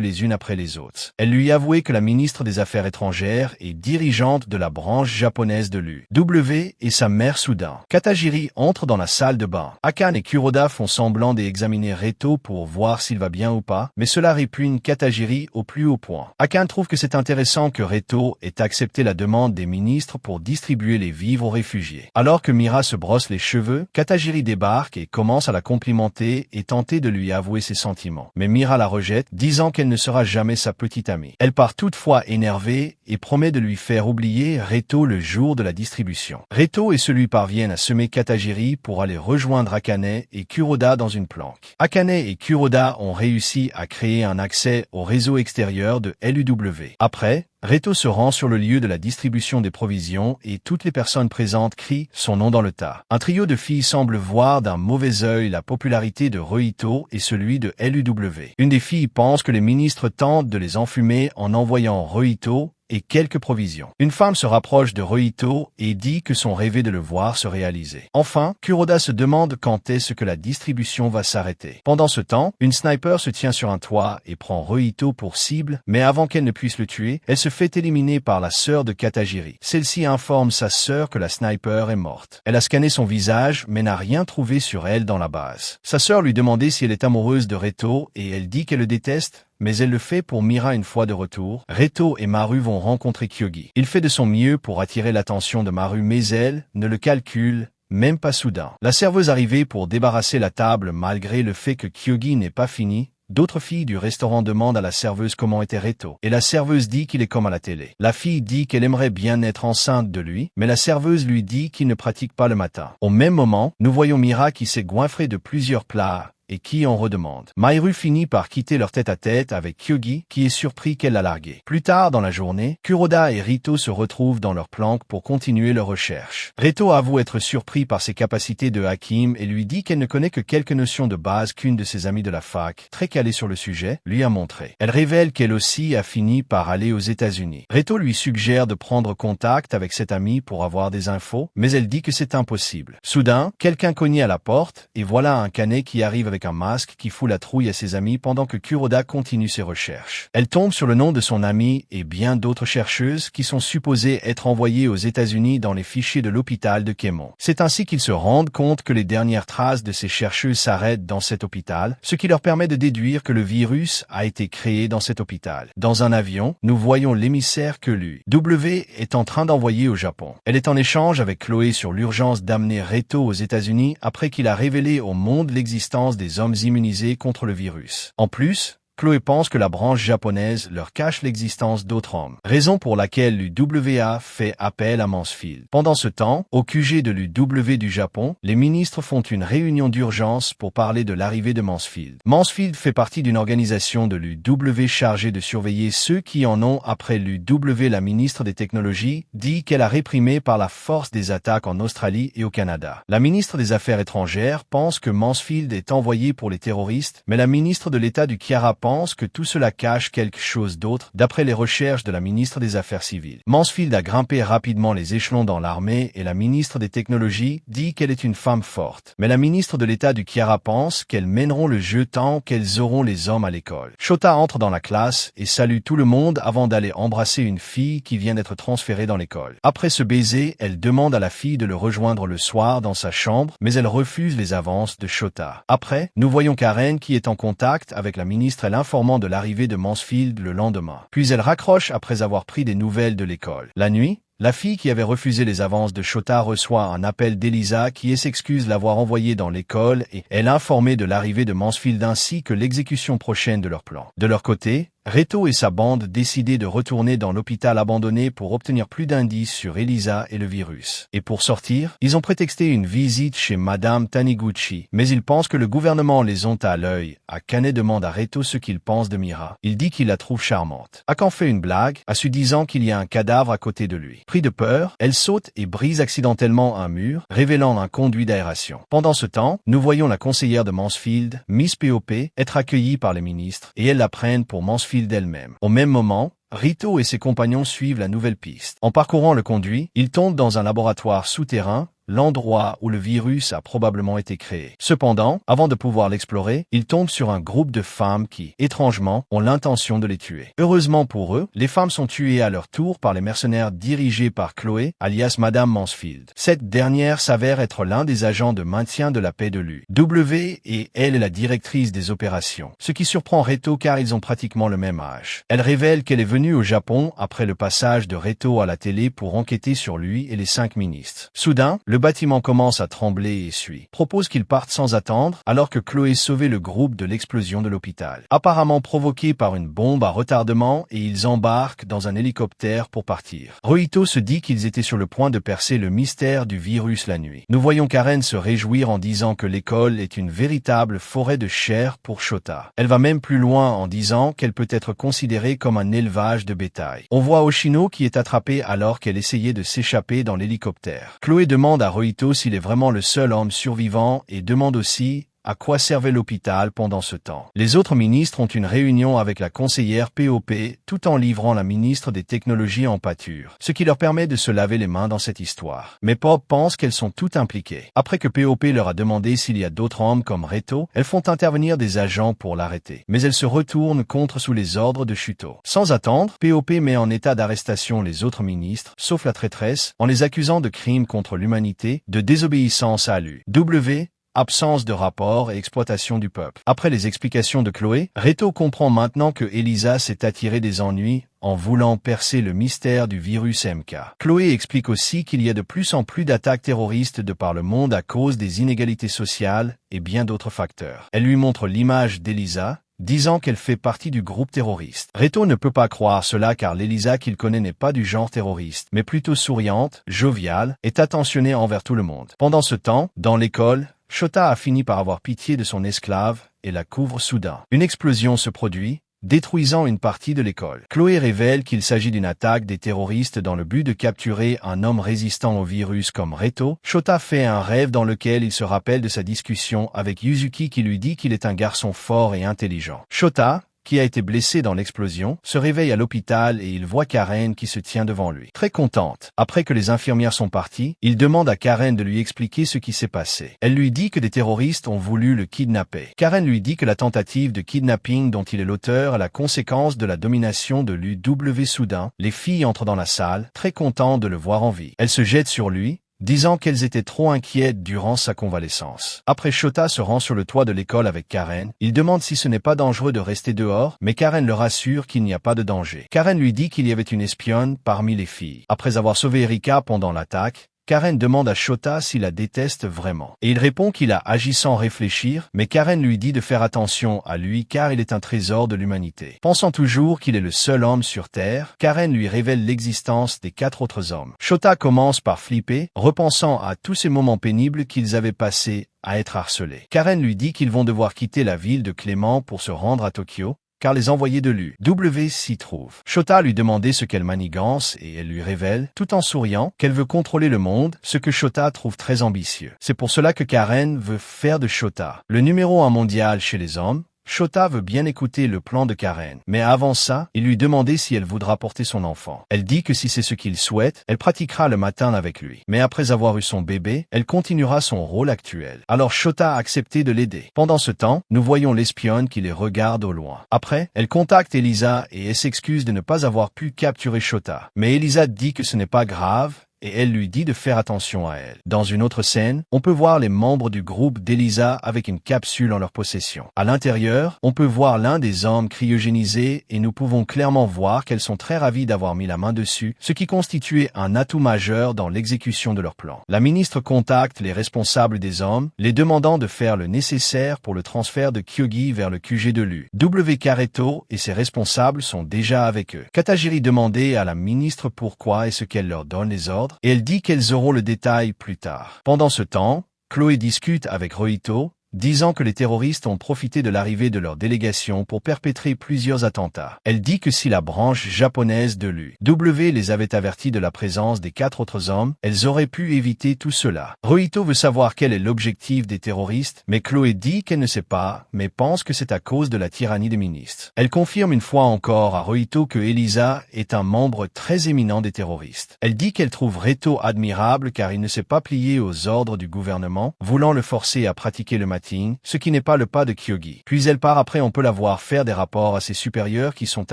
les unes après les autres. Elle lui avouait que la ministre des Affaires étrangères est dirigeante de la branche japonaise de l'UW et sa mère soudain. Katajiri entre dans la salle de bain. Akane et Kuroda font semblant d'examiner Reito pour voir s'il va bien ou pas, mais cela répugne Katajiri au plus haut point. Akane trouve que c'est intéressant que Reito ait accepté la demande des ministres pour distribuer les vivres aux réfugiés. Alors que Mira se brosse les cheveux, Katajiri débarque et commence à la complimenter et tenter de lui avouer ses sentiments. Mais Mira la rejette, disant qu'elle ne sera jamais sa petite amie. Elle part toutefois énervée et promet de lui faire oublier Reito le jour de la distribution. Reito et celui parviennent à semer Katajiri pour aller rejoindre Akane et Kuroda dans une planque. Akane et Kuroda ont réussi à créer un accès au réseau extérieur de l'UW. Après, Reito se rend sur le lieu de la distribution des provisions et toutes les personnes présentes crient son nom dans le tas. Un trio de filles semble voir d'un mauvais œil la popularité de Reito et celui de l'UW. Une des filles pense que les ministres tentent de les enfumer en envoyant Reito et quelques provisions. Une femme se rapproche de Reito et dit que son rêvé de le voir se réaliser. Enfin, Kuroda se demande quand est-ce que la distribution va s'arrêter. Pendant ce temps, une sniper se tient sur un toit et prend Reito pour cible, mais avant qu'elle ne puisse le tuer, elle se fait éliminer par la sœur de Katajiri. Celle-ci informe sa sœur que la sniper est morte. Elle a scanné son visage, mais n'a rien trouvé sur elle dans la base. Sa sœur lui demandait si elle est amoureuse de Reito et elle dit qu'elle le déteste, mais elle le fait pour Mira une fois de retour. Reito et Maru vont rencontrer Kyogi. Il fait de son mieux pour attirer l'attention de Maru, mais elle ne le calcule même pas soudain. La serveuse arrivée pour débarrasser la table malgré le fait que Kyogi n'est pas fini. D'autres filles du restaurant demandent à la serveuse comment était Reito, et la serveuse dit qu'il est comme à la télé. La fille dit qu'elle aimerait bien être enceinte de lui, mais la serveuse lui dit qu'il ne pratique pas le matin. Au même moment, nous voyons Mira qui s'est goinfrée de plusieurs plats et qui en redemande. Mahiru finit par quitter leur tête-à-tête avec Kyogi, qui est surpris qu'elle l'a largué. Plus tard dans la journée, Kuroda et Reito se retrouvent dans leur planque pour continuer leurs recherches. Reito avoue être surpris par ses capacités de hakim et lui dit qu'elle ne connaît que quelques notions de base qu'une de ses amies de la fac, très calée sur le sujet, lui a montré. Elle révèle qu'elle aussi a fini par aller aux États-Unis. Reito lui suggère de prendre contact avec cette amie pour avoir des infos, mais elle dit que c'est impossible. Soudain, quelqu'un cogne à la porte et voilà un Kane qui arrive avec un masque qui fout la trouille à ses amis pendant que Kuroda continue ses recherches. Elle tombe sur le nom de son amie et bien d'autres chercheuses qui sont supposées être envoyées aux États-Unis dans les fichiers de l'hôpital de Keimon. C'est ainsi qu'ils se rendent compte que les dernières traces de ces chercheuses s'arrêtent dans cet hôpital, ce qui leur permet de déduire que le virus a été créé dans cet hôpital. Dans un avion, nous voyons l'émissaire que l'UW est en train d'envoyer au Japon. Elle est en échange avec Chloé sur l'urgence d'amener Reito aux États-Unis après qu'il a révélé au monde l'existence des des hommes immunisés contre le virus. En plus, Chloé pense que la branche japonaise leur cache l'existence d'autres hommes, raison pour laquelle l'UWA fait appel à Mansfield. Pendant ce temps, au QG de l'UW du Japon, les ministres font une réunion d'urgence pour parler de l'arrivée de Mansfield. Mansfield fait partie d'une organisation de l'UW chargée de surveiller ceux qui en ont après l'UW. La ministre des Technologies dit qu'elle a réprimé par la force des attaques en Australie et au Canada. La ministre des Affaires étrangères pense que Mansfield est envoyé pour les terroristes, mais la ministre de l'État du Chiara pense que tout cela cache quelque chose d'autre, d'après les recherches de la ministre des Affaires civiles. Mansfield a grimpé rapidement les échelons dans l'armée et la ministre des Technologies dit qu'elle est une femme forte. Mais la ministre de l'État du Chiara pense qu'elles mèneront le jeu tant qu'elles auront les hommes à l'école. Shota entre dans la classe et salue tout le monde avant d'aller embrasser une fille qui vient d'être transférée dans l'école. Après ce baiser, elle demande à la fille de le rejoindre le soir dans sa chambre, mais elle refuse les avances de Shota. Après, nous voyons Karen qui est en contact avec la ministre et informant de l'arrivée de Mansfield le lendemain. Puis elle raccroche après avoir pris des nouvelles de l'école. La nuit, la fille qui avait refusé les avances de Shota reçoit un appel d'Elisa qui s'excuse l'avoir envoyée dans l'école et elle informée de l'arrivée de Mansfield ainsi que l'exécution prochaine de leur plan. De leur côté, Reto et sa bande décidaient de retourner dans l'hôpital abandonné pour obtenir plus d'indices sur Elisa et le virus. Et pour sortir, ils ont prétexté une visite chez Madame Taniguchi, mais ils pensent que le gouvernement les ont à l'œil. Akane demande à Reto ce qu'il pense de Mira. Il dit qu'il la trouve charmante. Akane fait une blague, à su disant qu'il y a un cadavre à côté de lui. Pris de peur, elle saute et brise accidentellement un mur, révélant un conduit d'aération. Pendant ce temps, nous voyons la conseillère de Mansfield, Miss POP, être accueillie par les ministres, et elles la prennent pour Mansfield d'elle-même. Au même moment, Rito et ses compagnons suivent la nouvelle piste. En parcourant le conduit, ils tombent dans un laboratoire souterrain, l'endroit où le virus a probablement été créé. Cependant, avant de pouvoir l'explorer, ils tombent sur un groupe de femmes qui, étrangement, ont l'intention de les tuer. Heureusement pour eux, les femmes sont tuées à leur tour par les mercenaires dirigés par Chloé, alias Madame Mansfield. Cette dernière s'avère être l'un des agents de maintien de la paix de l'UW et elle est la directrice des opérations. Ce qui surprend Reto car ils ont pratiquement le même âge. Elle révèle qu'elle est venue au Japon après le passage de Reto à la télé pour enquêter sur lui et les 5 ministres. Soudain, le bâtiment commence à trembler et suit. Propose qu'ils partent sans attendre, alors que Chloé sauvait le groupe de l'explosion de l'hôpital. Apparemment provoquée par une bombe à retardement et ils embarquent dans un hélicoptère pour partir. Rohito se dit qu'ils étaient sur le point de percer le mystère du virus la nuit. Nous voyons Karen se réjouir en disant que l'école est une véritable forêt de chair pour Shota. Elle va même plus loin en disant qu'elle peut être considérée comme un élevage de bétail. On voit Oshino qui est attrapée alors qu'elle essayait de s'échapper dans l'hélicoptère. Chloé demande à Rohito s'il est vraiment le seul homme survivant et demande aussi à quoi servait l'hôpital pendant ce temps. Les autres ministres ont une réunion avec la conseillère POP tout en livrant la ministre des Technologies en pâture, ce qui leur permet de se laver les mains dans cette histoire. Mais Pop pense qu'elles sont toutes impliquées. Après que POP leur a demandé s'il y a d'autres hommes comme Reto, elles font intervenir des agents pour l'arrêter. Mais elles se retournent contre sous les ordres de Shuto. Sans attendre, POP met en état d'arrestation les autres ministres, sauf la traîtresse, en les accusant de crimes contre l'humanité, de désobéissance à l'UW, absence de rapport et exploitation du peuple. Après les explications de Chloé, Reto comprend maintenant que Elisa s'est attirée des ennuis en voulant percer le mystère du virus MK. Chloé explique aussi qu'il y a de plus en plus d'attaques terroristes de par le monde à cause des inégalités sociales et bien d'autres facteurs. Elle lui montre l'image d'Elisa, disant qu'elle fait partie du groupe terroriste. Reto ne peut pas croire cela car l'Elisa qu'il connaît n'est pas du genre terroriste, mais plutôt souriante, joviale, et attentionnée envers tout le monde. Pendant ce temps, dans l'école, Shota a fini par avoir pitié de son esclave et la couvre soudain. Une explosion se produit, détruisant une partie de l'école. Chloé révèle qu'il s'agit d'une attaque des terroristes dans le but de capturer un homme résistant au virus comme Reto. Shota fait un rêve dans lequel il se rappelle de sa discussion avec Yuzuki qui lui dit qu'il est un garçon fort et intelligent. Shota, qui a été blessé dans l'explosion, se réveille à l'hôpital et il voit Karen qui se tient devant lui. Très contente. Après que les infirmières sont parties, il demande à Karen de lui expliquer ce qui s'est passé. Elle lui dit que des terroristes ont voulu le kidnapper. Karen lui dit que la tentative de kidnapping dont il est l'auteur est la conséquence de la domination de l'UW soudain. Les filles entrent dans la salle, très contentes de le voir en vie. Elles se jettent sur lui, disant qu'elles étaient trop inquiètes durant sa convalescence. Après, Shota se rend sur le toit de l'école avec Karen. Il demande si ce n'est pas dangereux de rester dehors, mais Karen le rassure qu'il n'y a pas de danger. Karen lui dit qu'il y avait une espionne parmi les filles. Après avoir sauvé Erika pendant l'attaque, Karen demande à Shota s'il la déteste vraiment. Et il répond qu'il a agi sans réfléchir, mais Karen lui dit de faire attention à lui car il est un trésor de l'humanité. Pensant toujours qu'il est le seul homme sur Terre, Karen lui révèle l'existence des 4 autres hommes. Shota commence par flipper, repensant à tous ces moments pénibles qu'ils avaient passés à être harcelés. Karen lui dit qu'ils vont devoir quitter la ville de Clément pour se rendre à Tokyo, car les envoyés de l'UW s'y trouvent. Shota lui demandait ce qu'elle manigance et elle lui révèle, tout en souriant, qu'elle veut contrôler le monde, ce que Shota trouve très ambitieux. C'est pour cela que Karen veut faire de Shota le numéro 1 mondial chez les hommes. Shota veut bien écouter le plan de Karen, mais avant ça, il lui demandait si elle voudra porter son enfant. Elle dit que si c'est ce qu'il souhaite, elle pratiquera le matin avec lui. Mais après avoir eu son bébé, elle continuera son rôle actuel. Alors Shota a accepté de l'aider. Pendant ce temps, nous voyons l'espionne qui les regarde au loin. Après, elle contacte Elisa et elle s'excuse de ne pas avoir pu capturer Shota. Mais Elisa dit que ce n'est pas grave, et elle lui dit de faire attention à elle. Dans une autre scène, on peut voir les membres du groupe d'Elisa avec une capsule en leur possession. À l'intérieur, on peut voir l'un des hommes cryogénisés et nous pouvons clairement voir qu'elles sont très ravies d'avoir mis la main dessus, ce qui constituait un atout majeur dans l'exécution de leur plan. La ministre contacte les responsables des hommes, les demandant de faire le nécessaire pour le transfert de Kyogi vers le QG de l'UW. Kareto et ses responsables sont déjà avec eux. Katagiri demandait à la ministre pourquoi et ce qu'elle leur donne les ordres, et elle dit qu'elles auront le détail plus tard. Pendant ce temps, Chloé discute avec Rohito, disant que les terroristes ont profité de l'arrivée de leur délégation pour perpétrer plusieurs attentats. Elle dit que si la branche japonaise de l'UW les avait avertis de la présence des 4 autres hommes, elles auraient pu éviter tout cela. Rohito veut savoir quel est l'objectif des terroristes, mais Chloé dit qu'elle ne sait pas, mais pense que c'est à cause de la tyrannie des ministres. Elle confirme une fois encore à Rohito que Elisa est un membre très éminent des terroristes. Elle dit qu'elle trouve Reto admirable car il ne s'est pas plié aux ordres du gouvernement, voulant le forcer à pratiquer le matin, ce qui n'est pas le pas de Kyogi. Puis elle part après on peut la voir faire des rapports à ses supérieurs qui sont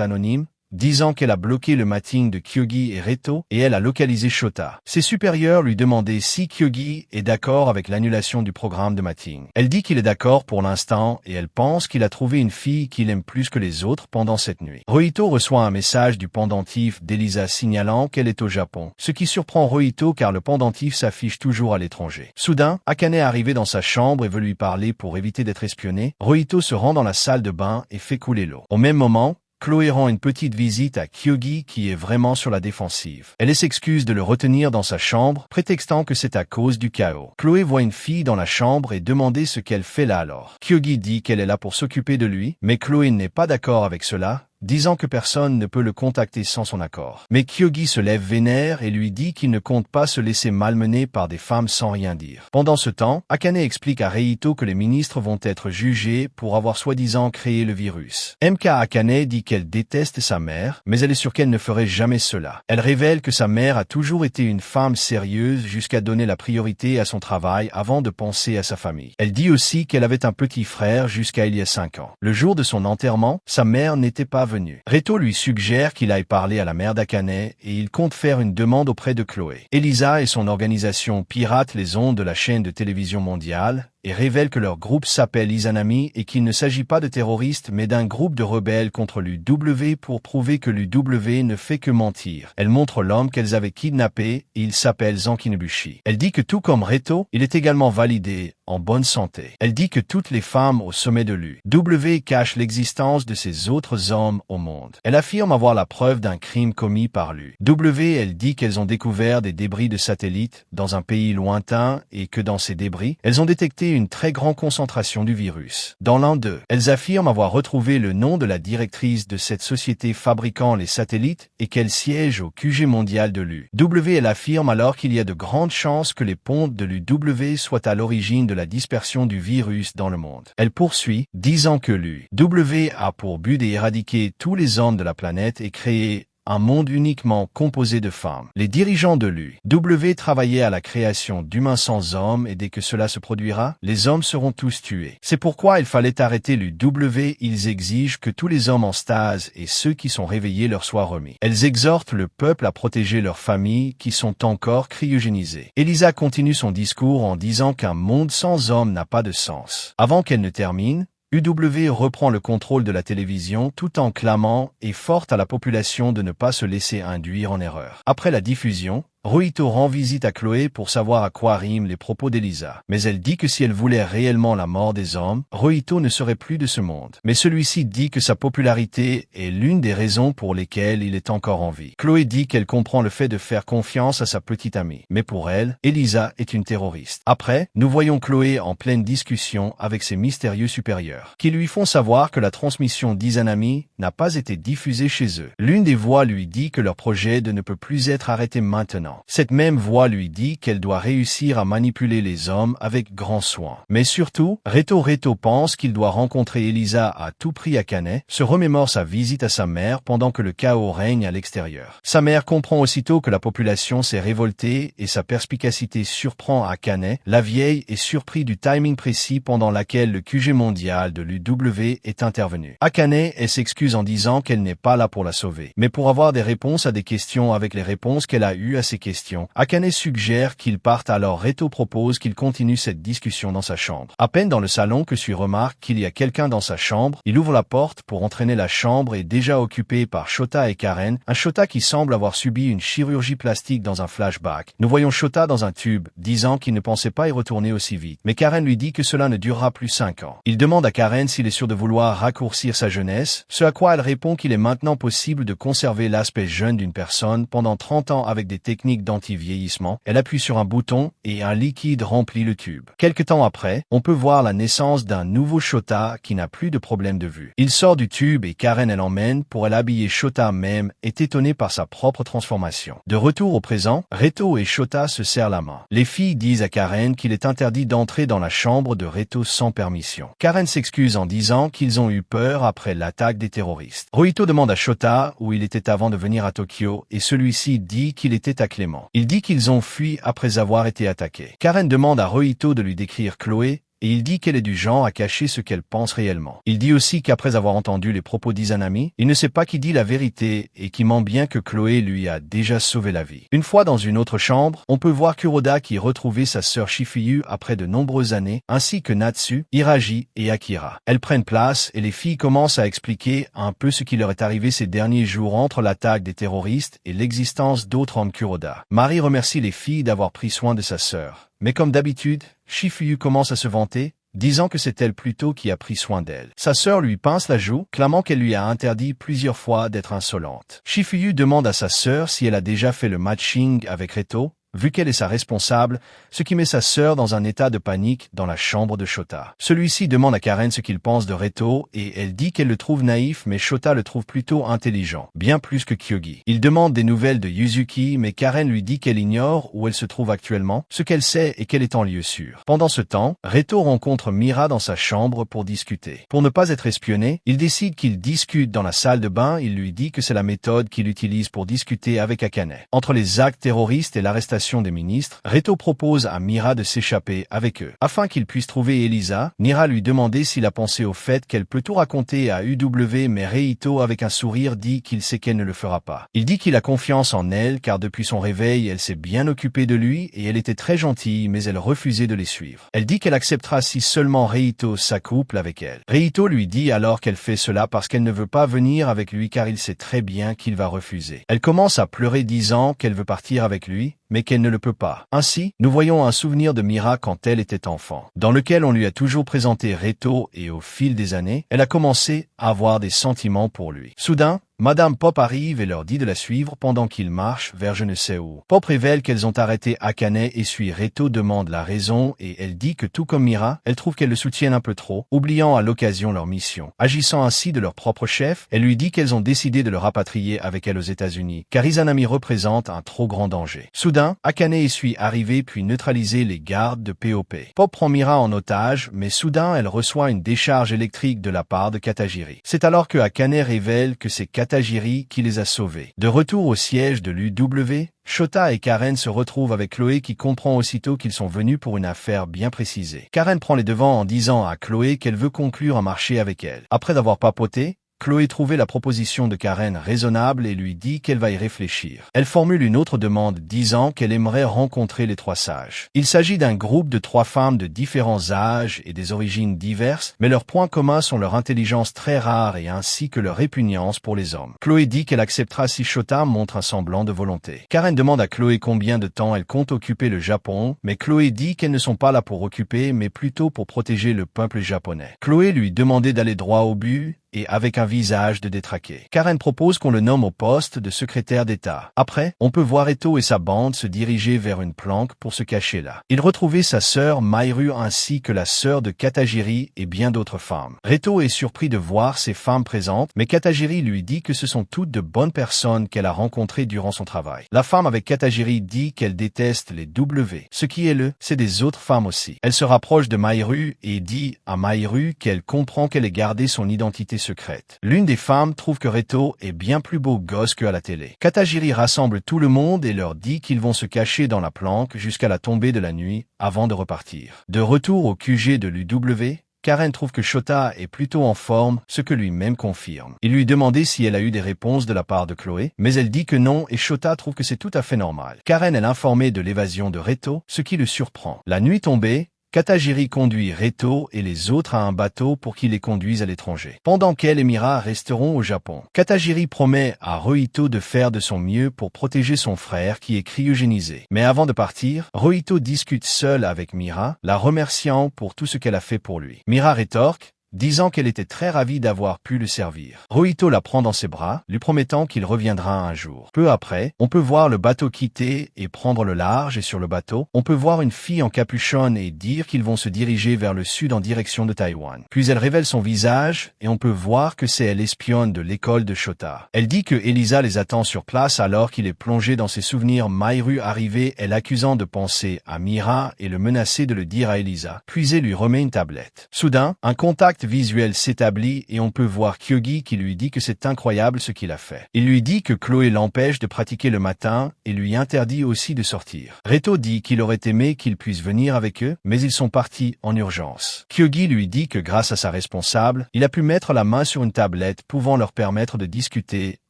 anonymes, disant qu'elle a bloqué le mating de Kyogi et Reto et elle a localisé Shota. Ses supérieurs lui demandaient si Kyogi est d'accord avec l'annulation du programme de mating. Elle dit qu'il est d'accord pour l'instant et elle pense qu'il a trouvé une fille qu'il aime plus que les autres pendant cette nuit. Rohito reçoit un message du pendentif d'Elisa signalant qu'elle est au Japon, ce qui surprend Rohito car le pendentif s'affiche toujours à l'étranger. Soudain, Akane est arrivé dans sa chambre et veut lui parler pour éviter d'être espionné. Rohito se rend dans la salle de bain et fait couler l'eau. Au même moment, Chloé rend une petite visite à Kyogi qui est vraiment sur la défensive. Elle s'excuse de le retenir dans sa chambre, prétextant que c'est à cause du chaos. Chloé voit une fille dans la chambre et demande ce qu'elle fait là alors. Kyogi dit qu'elle est là pour s'occuper de lui, mais Chloé n'est pas d'accord avec cela, disant que personne ne peut le contacter sans son accord. Mais Kyogi se lève vénère et lui dit qu'il ne compte pas se laisser malmener par des femmes sans rien dire. Pendant ce temps, Akane explique à Reito que les ministres vont être jugés pour avoir soi-disant créé le virus. MK Akane dit qu'elle déteste sa mère, mais elle est sûre qu'elle ne ferait jamais cela. Elle révèle que sa mère a toujours été une femme sérieuse jusqu'à donner la priorité à son travail avant de penser à sa famille. Elle dit aussi qu'elle avait un petit frère jusqu'à il y a 5 ans. Le jour de son enterrement, sa mère n'était pas venue. Reto lui suggère qu'il aille parler à la mère d'Akane et il compte faire une demande auprès de Chloé. Elisa et son organisation piratent les ondes de la chaîne de télévision mondiale et révèlent que leur groupe s'appelle Izanami et qu'il ne s'agit pas de terroristes mais d'un groupe de rebelles contre l'UW pour prouver que l'UW ne fait que mentir. Elle montre l'homme qu'elles avaient kidnappé et il s'appelle Zankinebushi. Elle dit que tout comme Reto, il est également validé en bonne santé. Elle dit que toutes les femmes au sommet de l'UW cachent l'existence de ces autres hommes au monde. Elle affirme avoir la preuve d'un crime commis par l'UW. Elle dit qu'elles ont découvert des débris de satellites dans un pays lointain et que dans ces débris, elles ont détecté une très grande concentration du virus. Dans l'un d'eux, elles affirment avoir retrouvé le nom de la directrice de cette société fabriquant les satellites et qu'elle siège au QG mondial de l'UW. Elle affirme alors qu'il y a de grandes chances que les pontes de l'UW soient à l'origine de la dispersion du virus dans le monde. Elle poursuit, disant que l'UW a pour but d'éradiquer tous les hommes de la planète et créer un monde uniquement composé de femmes. Les dirigeants de l'UW travaillaient à la création d'humains sans hommes et dès que cela se produira, les hommes seront tous tués. C'est pourquoi il fallait arrêter l'UW. Ils exigent que tous les hommes en stase et ceux qui sont réveillés leur soient remis. Elles exhortent le peuple à protéger leurs familles qui sont encore cryogénisées. Elisa continue son discours en disant qu'un monde sans hommes n'a pas de sens. Avant qu'elle ne termine, UW reprend le contrôle de la télévision tout en clamant et forte à la population de ne pas se laisser induire en erreur. Après la diffusion, Rohito rend visite à Chloé pour savoir à quoi riment les propos d'Elisa. Mais elle dit que si elle voulait réellement la mort des hommes, Rohito ne serait plus de ce monde. Mais celui-ci dit que sa popularité est l'une des raisons pour lesquelles il est encore en vie. Chloé dit qu'elle comprend le fait de faire confiance à sa petite amie. Mais pour elle, Elisa est une terroriste. Après, nous voyons Chloé en pleine discussion avec ses mystérieux supérieurs, qui lui font savoir que la transmission d'Izanami n'a pas été diffusée chez eux. L'une des voix lui dit que leur projet ne peut plus être arrêté maintenant. Cette même voix lui dit qu'elle doit réussir à manipuler les hommes avec grand soin. Mais surtout, Reto pense qu'il doit rencontrer Elisa à tout prix à Akane, se remémore sa visite à sa mère pendant que le chaos règne à l'extérieur. Sa mère comprend aussitôt que la population s'est révoltée et sa perspicacité surprend Akane. La vieille est surprise du timing précis pendant lequel le QG mondial de l'UW est intervenu. Akane, elle s'excuse en disant qu'elle n'est pas là pour la sauver, mais pour avoir des réponses à des questions avec les réponses qu'elle a eues à ces questions. Akane suggère qu'il parte, alors Reto propose qu'il continue cette discussion dans sa chambre. À peine dans le salon que Sui remarque qu'il y a quelqu'un dans sa chambre, il ouvre la porte pour entraîner la chambre est déjà occupée par Shota et Karen, un Shota qui semble avoir subi une chirurgie plastique dans un flashback. Nous voyons Shota dans un tube, disant qu'il ne pensait pas y retourner aussi vite. Mais Karen lui dit que cela ne durera plus 5 ans. Il demande à Karen s'il est sûr de vouloir raccourcir sa jeunesse, ce à quoi elle répond qu'il est maintenant possible de conserver l'aspect jeune d'une personne pendant 30 ans avec des techniques d'anti-vieillissement. Elle appuie sur un bouton et un liquide remplit le tube. Quelque temps après, on peut voir la naissance d'un nouveau Shota qui n'a plus de problème de vue. Il sort du tube et Karen elle emmène pour elle habiller Shota même, est étonnée par sa propre transformation. De retour au présent, Reto et Shota se serrent la main. Les filles disent à Karen qu'il est interdit d'entrer dans la chambre de Reto sans permission. Karen s'excuse en disant qu'ils ont eu peur après l'attaque des terroristes. Rohito demande à Shota où il était avant de venir à Tokyo et celui-ci dit qu'il était à Clément. Il dit qu'ils ont fui après avoir été attaqués. Karen demande à Rohito de lui décrire Chloé et il dit qu'elle est du genre à cacher ce qu'elle pense réellement. Il dit aussi qu'après avoir entendu les propos d'Izanami, il ne sait pas qui dit la vérité et qui ment bien que Chloé lui a déjà sauvé la vie. Une fois dans une autre chambre, on peut voir Kuroda qui retrouvait sa sœur Shifuyu après de nombreuses années, ainsi que Natsu, Hiraji et Akira. Elles prennent place et les filles commencent à expliquer un peu ce qui leur est arrivé ces derniers jours entre l'attaque des terroristes et l'existence d'autres hommes Kuroda. Marie remercie les filles d'avoir pris soin de sa sœur. Mais comme d'habitude, Shifuyu commence à se vanter, disant que c'est elle plutôt qui a pris soin d'elle. Sa sœur lui pince la joue, clamant qu'elle lui a interdit plusieurs fois d'être insolente. Shifuyu demande à sa sœur si elle a déjà fait le matching avec Reto, vu qu'elle est sa responsable, ce qui met sa sœur dans un état de panique dans la chambre de Shota. Celui-ci demande à Karen ce qu'il pense de Reto et elle dit qu'elle le trouve naïf mais Shota le trouve plutôt intelligent, bien plus que Kyogi. Il demande des nouvelles de Yuzuki mais Karen lui dit qu'elle ignore où elle se trouve actuellement, ce qu'elle sait est qu'elle est en lieu sûr. Pendant ce temps, Reto rencontre Mira dans sa chambre pour discuter. Pour ne pas être espionné, il décide qu'ils discutent dans la salle de bain, il lui dit que c'est la méthode qu'il utilise pour discuter avec Akane. Entre les actes terroristes et l'arrestation des ministres, Reto propose à Mira de s'échapper avec eux. Afin qu'il puisse trouver Elisa, Mira lui demandait s'il a pensé au fait qu'elle peut tout raconter à UW mais Reito avec un sourire dit qu'il sait qu'elle ne le fera pas. Il dit qu'il a confiance en elle car depuis son réveil elle s'est bien occupée de lui et elle était très gentille mais elle refusait de les suivre. Elle dit qu'elle acceptera si seulement Reito s'accouple avec elle. Reito lui dit alors qu'elle fait cela parce qu'elle ne veut pas venir avec lui car il sait très bien qu'il va refuser. Elle commence à pleurer disant qu'elle veut partir avec lui, mais qu'elle ne le peut pas. Ainsi, nous voyons un souvenir de Mira quand elle était enfant, dans lequel on lui a toujours présenté Reto et au fil des années, elle a commencé à avoir des sentiments pour lui. Soudain, Madame Pop arrive et leur dit de la suivre pendant qu'ils marchent vers je ne sais où. Pop révèle qu'elles ont arrêté Akane et Sui Reto demande la raison et elle dit que tout comme Mira, elle trouve qu'elles le soutiennent un peu trop, oubliant à l'occasion leur mission. Agissant ainsi de leur propre chef, elle lui dit qu'elles ont décidé de le rapatrier avec elle aux États-Unis, car Izanami représente un trop grand danger. Soudain, Akane et Sui arrivent puis neutraliser les gardes de POP. Pop prend Mira en otage, mais soudain elle reçoit une décharge électrique de la part de Katajiri. C'est alors que Akane révèle que c'est Katajiri qui les a sauvés. De retour au siège de l'UW, Shota et Karen se retrouvent avec Chloé qui comprend aussitôt qu'ils sont venus pour une affaire bien précisée. Karen prend les devants en disant à Chloé qu'elle veut conclure un marché avec elle. Après avoir papoté, Chloé trouvait la proposition de Karen raisonnable et lui dit qu'elle va y réfléchir. Elle formule une autre demande disant qu'elle aimerait rencontrer les 3 sages. Il s'agit d'un groupe de 3 femmes de différents âges et des origines diverses, mais leurs points communs sont leur intelligence très rare et ainsi que leur répugnance pour les hommes. Chloé dit qu'elle acceptera si Shota montre un semblant de volonté. Karen demande à Chloé combien de temps elle compte occuper le Japon, mais Chloé dit qu'elles ne sont pas là pour occuper, mais plutôt pour protéger le peuple japonais. Chloé lui demandait d'aller droit au but, et avec un visage de détraqué. Karen propose qu'on le nomme au poste de secrétaire d'État. Après, on peut voir Eto et sa bande se diriger vers une planque pour se cacher là. Il retrouvait sa sœur Maïru ainsi que la sœur de Katajiri et bien d'autres femmes. Reto est surpris de voir ces femmes présentes, mais Katajiri lui dit que ce sont toutes de bonnes personnes qu'elle a rencontrées durant son travail. La femme avec Katajiri dit qu'elle déteste les W. Ce qui est c'est des autres femmes aussi. Elle se rapproche de Maïru et dit à Maïru qu'elle comprend qu'elle ait gardé son identité secrète. L'une des femmes trouve que Reto est bien plus beau gosse qu'à la télé. Katajiri rassemble tout le monde et leur dit qu'ils vont se cacher dans la planque jusqu'à la tombée de la nuit avant de repartir. De retour au QG de l'UW, Karen trouve que Shota est plutôt en forme, ce que lui-même confirme. Il lui demandait si elle a eu des réponses de la part de Chloé, mais elle dit que non et Shota trouve que c'est tout à fait normal. Karen est informée de l'évasion de Reto, ce qui le surprend. La nuit tombée, Katajiri conduit Reto et les autres à un bateau pour qu'il les conduise à l'étranger, pendant qu'elle et Mira resteront au Japon. Katajiri promet à Rohito de faire de son mieux pour protéger son frère qui est cryogénisé. Mais avant de partir, Rohito discute seul avec Mira, la remerciant pour tout ce qu'elle a fait pour lui. Mira rétorque, disant qu'elle était très ravie d'avoir pu le servir. Rohito la prend dans ses bras, lui promettant qu'il reviendra un jour. Peu après, on peut voir le bateau quitter et prendre le large et sur le bateau, on peut voir une fille en capuchonne et dire qu'ils vont se diriger vers le sud en direction de Taïwan. Puis elle révèle son visage et on peut voir que c'est elle espionne de l'école de Shota. Elle dit que Elisa les attend sur place alors qu'il est plongé dans ses souvenirs. Maïru arrivée, elle accusant de penser à Mira et le menacer de le dire à Elisa. Puis elle lui remet une tablette. Soudain, un contact visuel s'établit et on peut voir Kyogi qui lui dit que c'est incroyable ce qu'il a fait. Il lui dit que Chloé l'empêche de pratiquer le matin et lui interdit aussi de sortir. Reto dit qu'il aurait aimé qu'il puisse venir avec eux, mais ils sont partis en urgence. Kyogi lui dit que grâce à sa responsable, il a pu mettre la main sur une tablette pouvant leur permettre de discuter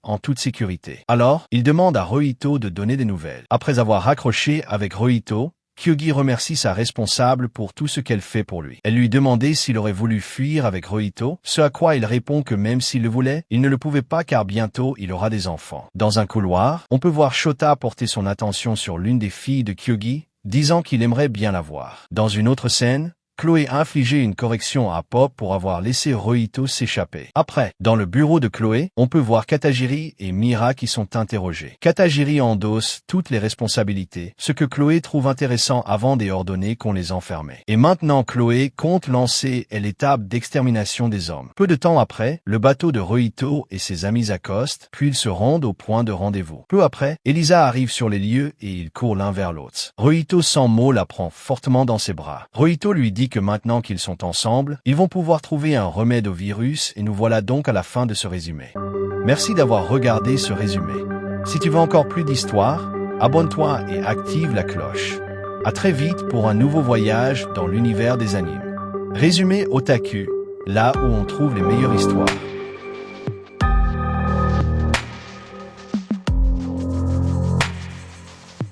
en toute sécurité. Alors, il demande à Rohito de donner des nouvelles. Après avoir raccroché avec Rohito, Kyogi remercie sa responsable pour tout ce qu'elle fait pour lui. Elle lui demandait s'il aurait voulu fuir avec Rohito, ce à quoi il répond que même s'il le voulait, il ne le pouvait pas car bientôt il aura des enfants. Dans un couloir, on peut voir Shota porter son attention sur l'une des filles de Kyogi, disant qu'il aimerait bien la voir. Dans une autre scène, Chloé a infligé une correction à Pop pour avoir laissé Rohito s'échapper. Après, dans le bureau de Chloé, on peut voir Katajiri et Mira qui sont interrogés. Katajiri endosse toutes les responsabilités, ce que Chloé trouve intéressant avant d'ordonner qu'on les enfermait. Et maintenant Chloé compte lancer l'étape d'extermination des hommes. Peu de temps après, le bateau de Rohito et ses amis accostent, puis ils se rendent au point de rendez-vous. Peu après, Elisa arrive sur les lieux et ils courent l'un vers l'autre. Rohito sans mots la prend fortement dans ses bras. Rohito lui dit que maintenant qu'ils sont ensemble, ils vont pouvoir trouver un remède au virus et nous voilà donc à la fin de ce résumé. Merci d'avoir regardé ce résumé. Si tu veux encore plus d'histoires, abonne-toi et active la cloche. À très vite pour un nouveau voyage dans l'univers des animes. Résumé Otaku, là où on trouve les meilleures histoires.